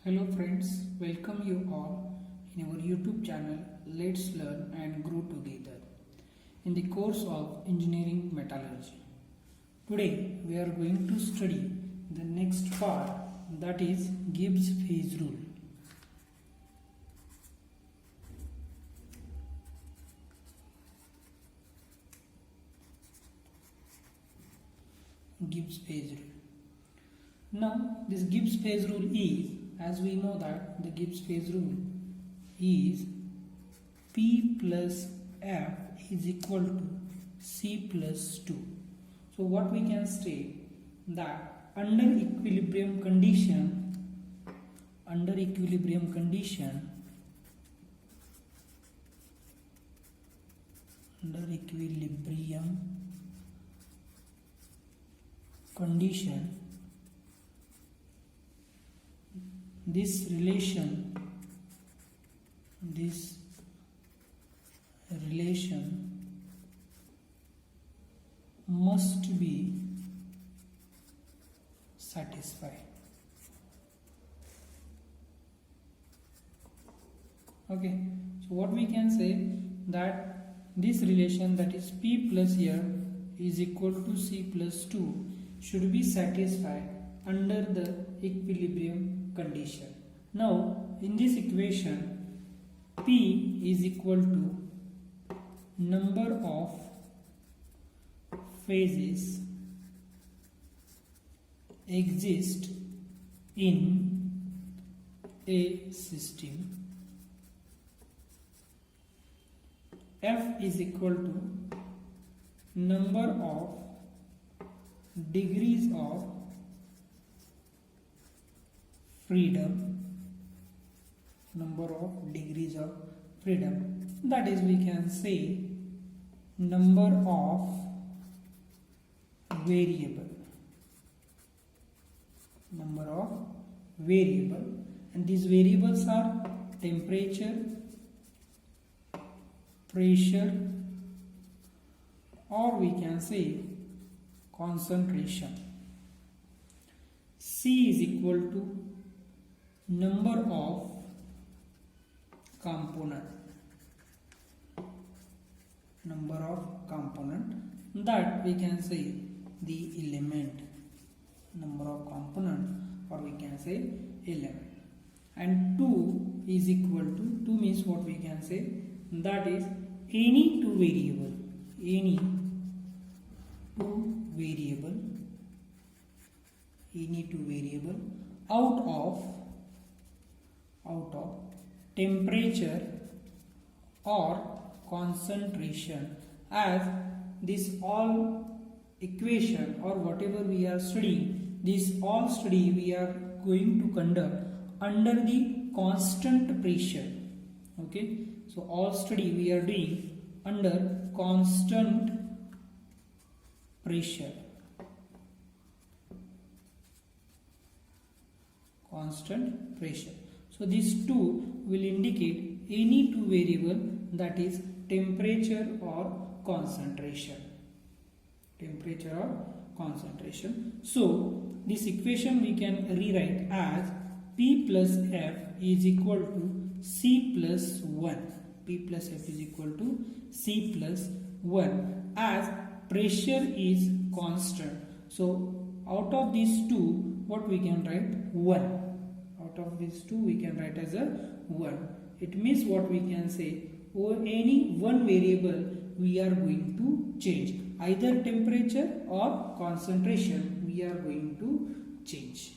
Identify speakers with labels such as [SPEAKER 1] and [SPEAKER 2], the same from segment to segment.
[SPEAKER 1] Hello friends, welcome you all in our YouTube channel Let's Learn and Grow Together in the course of Engineering Metallurgy. Today we are going to study the next part, that is Gibbs phase rule. Gibbs phase rule. Now this Gibbs phase rule is, as we know that the Gibbs phase rule is P plus F is equal to C plus 2. So what we can say that under equilibrium condition, this relation must be satisfied. Okay, so what we can say that this relation, that is P plus here is equal to C plus 2, should be satisfied under the equilibrium condition. Now in this equation, P is equal to number of phases exist in a system. F is equal to number of degrees of freedom, that is, we can say number of variable, and these variables are temperature, pressure, or we can say concentration. C is equal to number of component, that we can say the element, number of component, or we can say element. And 2 is equal to, 2 means what we can say, that is any two variable out of temperature or concentration, as this all equation or whatever we are studying, this all study we are going to conduct under the constant pressure. Okay, so all study we are doing under constant pressure. So these two will indicate any two variable, that is temperature or concentration. So this equation we can rewrite as P plus F is equal to C plus 1. As pressure is constant. So out of these two, what we can write? 1. Out of these two we can write as a 1. It means what we can say, or any one variable we are going to change, either temperature or concentration we are going to change.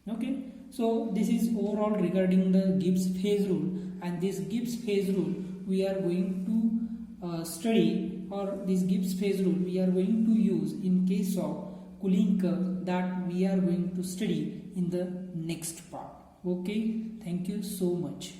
[SPEAKER 1] Okay, so this is overall regarding the Gibbs phase rule, and this Gibbs phase rule we are going to study, or this Gibbs phase rule we are going to use in case of cooling curve, that we are going to study in the next part. Okay, thank you so much.